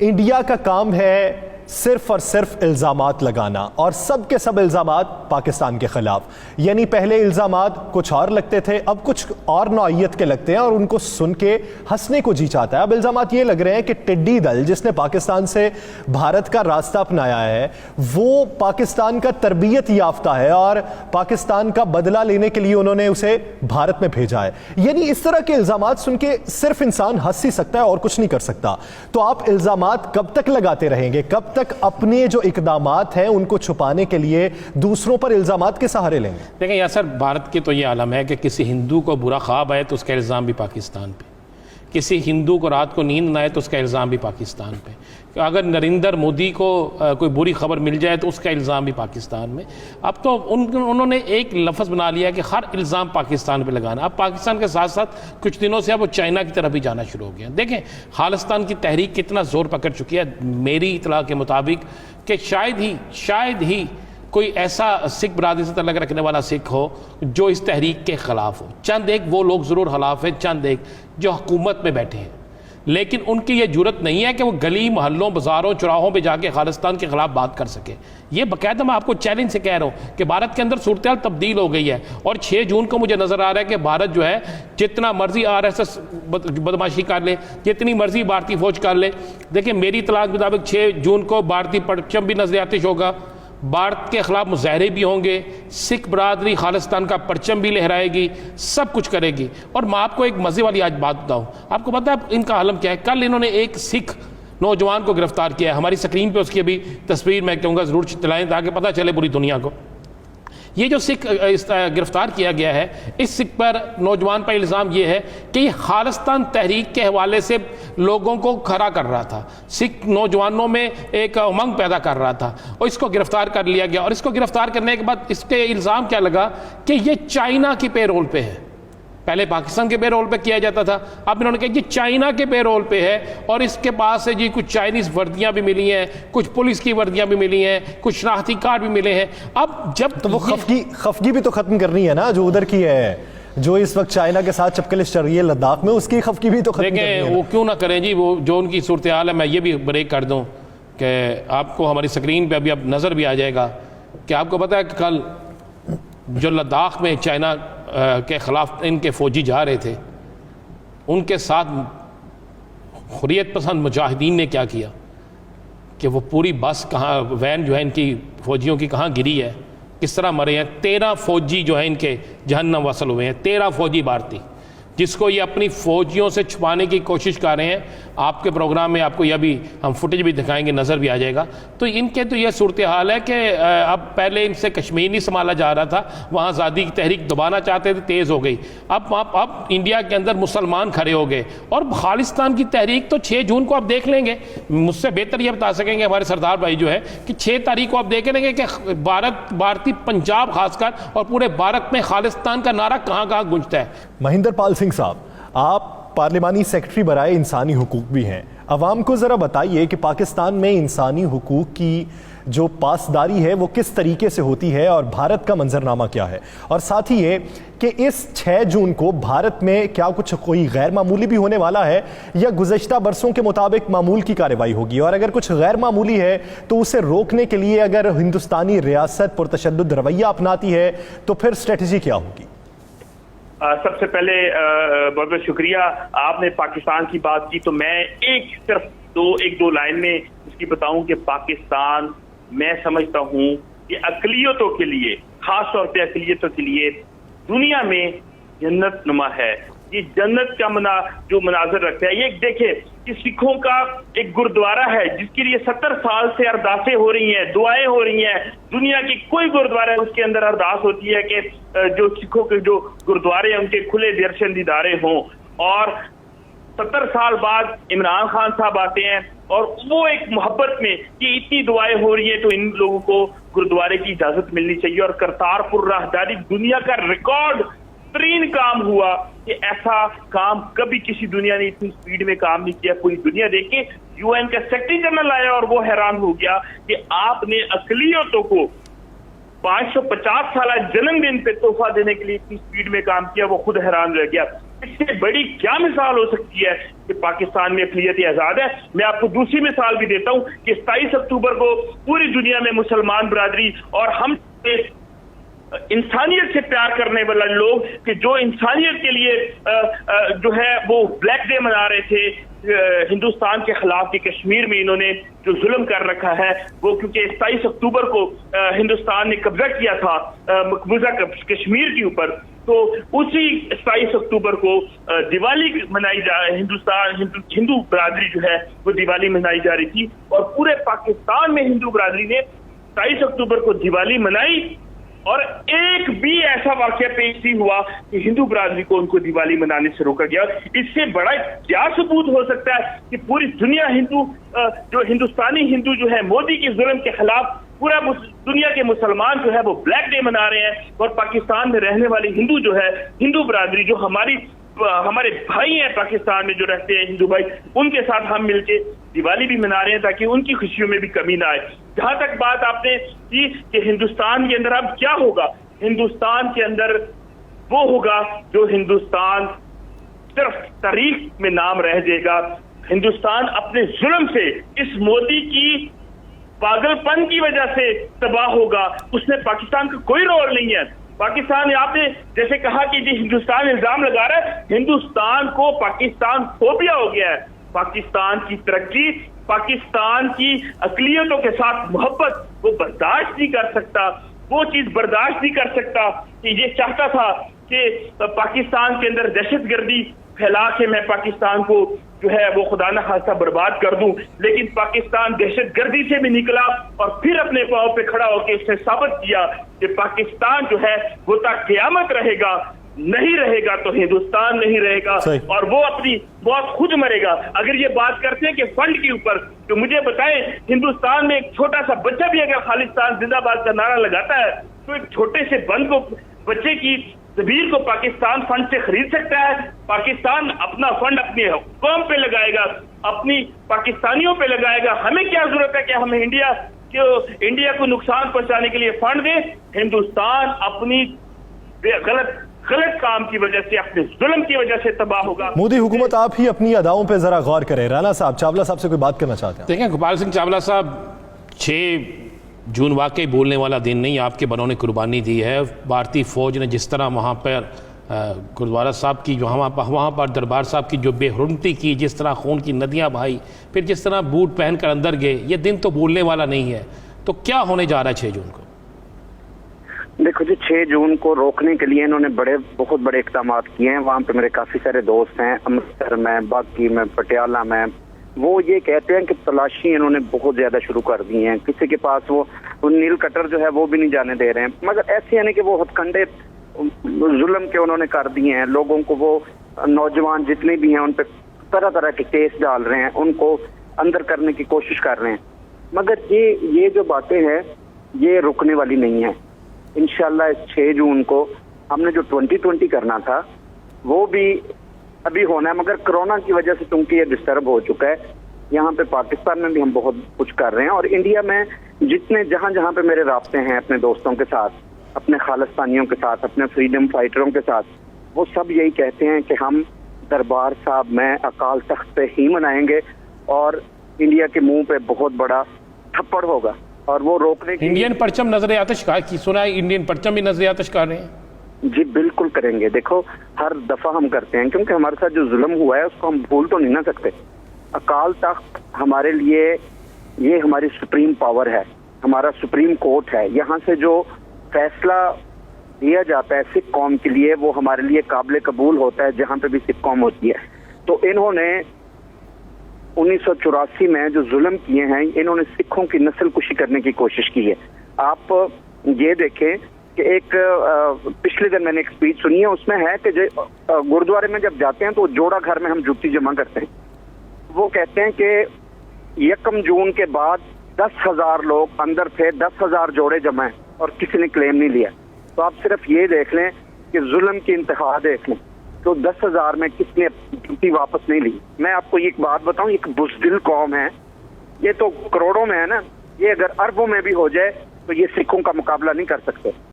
India کا کام ہے صرف اور صرف الزامات لگانا، اور سب کے سب الزامات پاکستان کے خلاف. یعنی پہلے الزامات کچھ اور لگتے تھے، اب کچھ اور نوعیت کے لگتے ہیں اور ان کو سن کے ہنسنے کو جی چاہتا ہے. اب الزامات یہ لگ رہے ہیں کہ ٹڈی دل جس نے پاکستان سے بھارت کا راستہ اپنایا ہے وہ پاکستان کا تربیت یافتہ ہے اور پاکستان کا بدلہ لینے کے لیے انہوں نے اسے بھارت میں بھیجا ہے. یعنی اس طرح کے الزامات سن کے صرف انسان ہنس ہی سکتا ہے اور کچھ نہیں کر سکتا. تو آپ الزامات کب تک لگاتے رہیں گے؟ کب تک اپنے جو اقدامات ہیں ان کو چھپانے کے لیے دوسروں پر الزامات کے سہارے لیں گے؟ دیکھیں یاسر، بھارت کی تو یہ عالم ہے کہ کسی ہندو کو برا خواب آئے تو اس کا الزام بھی پاکستان پہ، کسی ہندو کو رات کو نیند نہ آئے تو اس کا الزام بھی پاکستان پہ، اگر نریندر مودی کو کوئی بری خبر مل جائے تو اس کا الزام بھی پاکستان میں. اب تو انہوں نے ایک لفظ بنا لیا کہ ہر الزام پاکستان پہ لگانا. اب پاکستان کے ساتھ ساتھ کچھ دنوں سے اب وہ چائنا کی طرف بھی جانا شروع ہو گیا. دیکھیں خالصتان کی تحریک کتنا زور پکڑ چکی ہے. میری اطلاع کے مطابق کہ شاید ہی کوئی ایسا سکھ برادری سے تعلق رکھنے والا سکھ ہو جو اس تحریک کے خلاف ہو. چند ایک وہ لوگ ضرور خلاف ہیں، چند ایک جو حکومت میں بیٹھے ہیں، لیکن ان کی یہ جرت نہیں ہے کہ وہ گلی محلوں بازاروں چوراہوں پہ جا کے خالصتان کے خلاف بات کر سکے. یہ باقاعدہ میں آپ کو چیلنج سے کہہ رہا ہوں کہ بھارت کے اندر صورتحال تبدیل ہو گئی ہے. اور 6 جون کو مجھے نظر آ رہا ہے کہ بھارت جو ہے جتنا مرضی RSS بدماشی کر لے، جتنی مرضی بھارتی فوج کر لے. دیکھیں میری اطلاع کے مطابق 6 جون کو بھارتی پرچم بھی نظر آتش ہوگا، بھارت کے خلاف مظاہرے بھی ہوں گے، سکھ برادری خالصتان کا پرچم بھی لہرائے گی، سب کچھ کرے گی. اور میں آپ کو ایک مزے والی آج بات بتاؤں، آپ کو پتہ ہے ان کا عالم کیا ہے؟ کل انہوں نے ایک سکھ نوجوان کو گرفتار کیا ہے. ہماری سکرین پہ اس کی ابھی تصویر میں کہوں گا ضرور چلائیں تاکہ پتہ چلے پوری دنیا کو. یہ جو سکھ گرفتار کیا گیا ہے، اس سکھ پر نوجوان پر الزام یہ ہے کہ یہ خالصتان تحریک کے حوالے سے لوگوں کو کھڑا کر رہا تھا، سکھ نوجوانوں میں ایک امنگ پیدا کر رہا تھا، اور اس کو گرفتار کر لیا گیا. اور اس کو گرفتار کرنے کے بعد اس کے الزام کیا لگا کہ یہ چائنا کی پے رول پہ ہے. پہلے پاکستان کے پے رول پہ کیا جاتا تھا، اب انہوں نے کہا یہ چائنا کے پے رول پہ ہے اور اس کے پاس سے جی کچھ چائنیز وردیاں بھی ملی ہیں، کچھ پولیس کی وردیاں بھی ملی ہیں، کچھ شناختی کارڈ بھی ملے ہیں. اب جب تو وہ خفگی بھی تو ختم کرنی ہے نا جو ادھر کی ہے، جو اس وقت چائنا کے ساتھ چپکلش چل رہی ہے لداخ میں، اس کی خفگی بھی تو ختم کرنی ہے. دیکھیں وہ کیوں نہ کریں جی، وہ جو ان کی صورتحال ہے. میں یہ بھی بریک کر دوں کہ آپ کو ہماری سکرین پہ ابھی اب نظر بھی آ جائے گا کہ آپ کو پتہ ہے کہ کل جو لداخ میں چائنا کے خلاف ان کے فوجی جا رہے تھے، ان کے ساتھ حریت پسند مجاہدین نے کیا کیا کہ وہ پوری بس کہاں وین جو ہے ان کی فوجیوں کی کہاں گری ہے، کس طرح مرے ہیں. 13 فوجی جو ہیں ان کے جہنم وصل ہوئے ہیں، 13 فوجی بھارتی، جس کو یہ اپنی فوجیوں سے چھپانے کی کوشش کر رہے ہیں. آپ کے پروگرام میں آپ کو یہ بھی ہم فوٹیج بھی دکھائیں گے، نظر بھی آ جائے گا. تو ان کے تو یہ صورتحال ہے کہ اب پہلے ان سے کشمیر نہیں سنبھالا جا رہا تھا، وہاں آزادی کی تحریک دبانا چاہتے تھے، تیز ہو گئی. اب انڈیا کے اندر مسلمان کھڑے ہو گئے اور خالصتان کی تحریک تو 6 جون کو آپ دیکھ لیں گے. مجھ سے بہتر یہ بتا سکیں گے ہمارے سردار بھائی جو ہے کہ 6 تاریخ کو آپ دیکھ لیں گے کہ بھارتی پنجاب خاص کر اور پورے بھارت میں خالصتان کا نعرہ کہاں کہاں گونجتا ہے. مہندر پال سنگھ صاحب، آپ پارلیمانی سیکرٹری برائے انسانی حقوق بھی ہیں. عوام کو ذرا بتائیے کہ پاکستان میں انسانی حقوق کی جو پاسداری ہے وہ کس طریقے سے ہوتی ہے اور بھارت کا منظرنامہ کیا ہے، اور ساتھ ہی یہ کہ اس 6 جون کو بھارت میں کیا کچھ کوئی غیر معمولی بھی ہونے والا ہے یا گزشتہ برسوں کے مطابق معمول کی کارروائی ہوگی، اور اگر کچھ غیر معمولی ہے تو اسے روکنے کے لیے اگر ہندوستانی ریاست پرتشدد رویہ اپناتی ہے تو پھر اسٹریٹجی کیا ہوگی؟ سب سے پہلے بہت بہت شکریہ. آپ نے پاکستان کی بات کی تو میں صرف ایک دو لائن میں اس کی بتاؤں کہ پاکستان میں سمجھتا ہوں کہ اقلیتوں کے لیے، خاص طور پہ اقلیتوں کے لیے دنیا میں جنت نما ہے. یہ جنت کا جو مناظر رکھتا ہے، یہ دیکھیں کہ سکھوں کا ایک گردوارہ ہے جس کے لیے 70 سال سے ارداسیں ہو رہی ہیں، دعائیں ہو رہی ہیں. دنیا کی کوئی گردوارہ ہے اس کے اندر ارداس ہوتی ہے کہ جو سکھوں کے جو گردوارے ہیں ان کے کھلے درشن دیدارے ہوں. اور 70 سال بعد عمران خان صاحب آتے ہیں اور وہ ایک محبت میں کہ اتنی دعائیں ہو رہی ہیں تو ان لوگوں کو گردوارے کی اجازت ملنی چاہیے. اور کرتارپور راہداری دنیا کا ریکارڈ ترین کام ہوا کہ ایسا کام کبھی کسی دنیا نے اتنی سپیڈ میں کام نہیں کیا. پوری دنیا دیکھے UN کا سیکرٹری جنرل آیا اور وہ حیران ہو گیا کہ آپ نے اقلیتوں کو 550 سالہ جنم دن پہ تحفہ دینے کے لیے اتنی سپیڈ میں کام کیا. وہ خود حیران رہ گیا. اس سے بڑی کیا مثال ہو سکتی ہے کہ پاکستان میں اقلیت آزاد ہے؟ میں آپ کو دوسری مثال بھی دیتا ہوں کہ 27 اکتوبر کو پوری دنیا میں مسلمان برادری اور ہم انسانیت سے پیار کرنے والا لوگ کہ جو انسانیت کے لیے جو ہے وہ بلیک ڈے منا رہے تھے ہندوستان کے خلاف، کہ کشمیر میں انہوں نے جو ظلم کر رکھا ہے وہ، کیونکہ 27 اکتوبر کو ہندوستان نے قبضہ کیا تھا مقبوضہ کشمیر کے اوپر، تو اسی 27 اکتوبر کو دیوالی منائی ہندو برادری جو ہے وہ دیوالی منائی جا رہی تھی، اور پورے پاکستان میں ہندو برادری نے 27 اکتوبر کو دیوالی منائی، اور ایک بھی ایسا واقعہ پیش نہیں ہوا کہ ہندو برادری کو ان کو دیوالی منانے سے روکا گیا۔ اس سے بڑا کیا ثبوت ہو سکتا ہے کہ پوری دنیا جو ہندوستانی ہندو جو ہے مودی کے ظلم کے خلاف، پورا دنیا کے مسلمان جو ہے وہ بلیک ڈے منا رہے ہیں، اور پاکستان میں رہنے والے ہندو جو ہے، ہندو برادری جو ہمارے بھائی ہیں پاکستان میں جو رہتے ہیں ہندو بھائی، ان کے ساتھ ہم مل کے دیوالی بھی منا رہے ہیں تاکہ ان کی خوشیوں میں بھی کمی نہ آئے۔ جہاں تک بات آپ نے کی کہ ہندوستان کے اندر اب کیا ہوگا، ہندوستان کے اندر وہ ہوگا جو ہندوستان صرف تاریخ میں نام رہ جائے گا۔ ہندوستان اپنے ظلم سے، اس مودی کی پاگل پن کی وجہ سے تباہ ہوگا، اس میں پاکستان کا کوئی رول نہیں ہے۔ پاکستان، آپ نے جیسے کہا کہ جی ہندوستان الزام لگا رہا ہے، ہندوستان کو پاکستان فوبیا ہو گیا ہے۔ پاکستان کی ترقی، پاکستان کی اقلیتوں کے ساتھ محبت وہ برداشت نہیں کر سکتا، وہ چیز برداشت نہیں کر سکتا کہ یہ چاہتا تھا کہ پاکستان کے اندر دہشت گردی پھیلا کے میں پاکستان کو جو ہے وہ خدا نہ خواستہ برباد کر دوں، لیکن پاکستان دہشت گردی سے بھی نکلا اور پھر اپنے پاؤں پہ کھڑا ہو کے اس نے ثابت کیا کہ پاکستان جو ہے وہ تا قیامت رہے گا، نہیں رہے گا تو ہندوستان نہیں رہے گا، اور وہ اپنی موت خود مرے گا۔ اگر یہ بات کرتے ہیں کہ فنڈ کے اوپر، تو مجھے بتائیں ہندوستان میں ایک چھوٹا سا بچہ بھی اگر خالصتان زندہ باد کا نعرہ لگاتا ہے تو ایک چھوٹے سے بچے کی زبیر کو پاکستان فنڈ سے خرید سکتا ہے؟ پاکستان اپنا فنڈ اپنی قوم پہ لگائے گا، اپنی پاکستانیوں پہ لگائے گا۔ ہمیں کیا ضرورت ہے کہ ہم انڈیا کو نقصان پہنچانے کے لیے فنڈ دیں؟ ہندوستان اپنی غلط کام کی وجہ سے، اپنے ظلم کی وجہ سے تباہ ہوگا۔ مودی حکومت آپ ہی اپنی اداؤں پہ ذرا غور کریں۔ رانا صاحب، چاولہ صاحب سے کوئی بات کرنا چاہتے ہیں؟ دیکھیں گوپال سنگھ چاولہ صاحب، 6 جون واقعی بولنے والا دن نہیں، آپ کے بنوں نے قربانی دی ہے۔ بھارتی فوج نے جس طرح وہاں پر گردوارہ صاحب کی وہاں پر دربار صاحب کی جو بے حرمتی کی، جس طرح خون کی ندیاں بہائی، پھر جس طرح بوٹ پہن کر اندر گئے، یہ دن تو بولنے والا نہیں ہے۔ تو کیا ہونے جا رہا ہے 6 جون کو؟ دیکھو جی، 6 جون کو روکنے کے لیے انہوں نے بہت بڑے اقدامات کیے ہیں۔ وہاں پہ میرے کافی سارے دوست ہیں، امرتسر میں، باقی میں، پٹیالہ میں، وہ یہ کہتے ہیں کہ تلاشی انہوں نے بہت زیادہ شروع کر دی ہیں۔ کسی کے پاس وہ نیل کٹر جو ہے وہ بھی نہیں جانے دے رہے ہیں، مگر ایسے یعنی کہ وہ ہتھ کنڈے ظلم کے انہوں نے کر دیے ہیں۔ لوگوں کو، وہ نوجوان جتنے بھی ہیں ان پہ طرح طرح کے کیس ڈال رہے ہیں، ان کو اندر کرنے کی کوشش کر رہے ہیں، مگر یہ جو باتیں ہیں یہ رکنے والی نہیں ہیں۔ انشاءاللہ اس 6 جون کو ہم نے جو 2020 کرنا تھا وہ بھی ابھی ہونا ہے، مگر کرونا کی وجہ سے چونکہ یہ ڈسٹرب ہو چکا ہے۔ یہاں پہ پاکستان میں بھی ہم بہت کچھ کر رہے ہیں، اور انڈیا میں جہاں پہ میرے رابطے ہیں اپنے دوستوں کے ساتھ، اپنے خالصتانیوں کے ساتھ، اپنے فریڈم فائٹروں کے ساتھ، وہ سب یہی کہتے ہیں کہ ہم دربار صاحب میں اکال تخت پہ ہی منائیں گے، اور انڈیا کے منہ پہ بہت بڑا تھپڑ ہوگا، اور وہ روکنے کی انڈین پرچم نظر آتش کا سنا ہے، انڈین پرچم بھی نظر آتش کر رہے ہیں؟ جی بالکل کریں گے۔ دیکھو ہر دفعہ ہم کرتے ہیں، کیونکہ ہمارے ساتھ جو ظلم ہوا ہے اس کو ہم بھول تو نہیں نہ سکتے۔ اکال تخت ہمارے لیے یہ ہماری سپریم پاور ہے، ہمارا سپریم کورٹ ہے۔ یہاں سے جو فیصلہ دیا جاتا ہے سکھ قوم کے لیے وہ ہمارے لیے قابل قبول ہوتا ہے، جہاں پہ بھی سکھ قوم ہوتی ہے۔ تو انہوں نے 1984 میں جو ظلم کیے ہیں، انہوں نے سکھوں کی نسل کشی کرنے کی کوشش کی ہے۔ آپ یہ دیکھیں کہ ایک پچھلے دن میں نے ایک اسپیچ سنی ہے، اس میں ہے کہ گردوارے میں جب جاتے ہیں تو جوڑا گھر میں ہم جوتی جمع کرتے ہیں۔ وہ کہتے ہیں کہ 1 جون کے بعد 10,000 لوگ اندر تھے، 10,000 جوڑے جمع ہیں، اور کسی نے کلیم نہیں لیا۔ تو آپ صرف یہ دیکھ لیں کہ ظلم کی انتہا دیکھ لیں، تو 10,000 میں کس نے جوتی واپس نہیں لی۔ میں آپ کو ایک بات بتاؤں، ایک بزدل قوم ہے، یہ تو کروڑوں میں ہے نا، یہ اگر اربوں میں بھی ہو جائے تو یہ سکھوں کا مقابلہ نہیں کر سکتے۔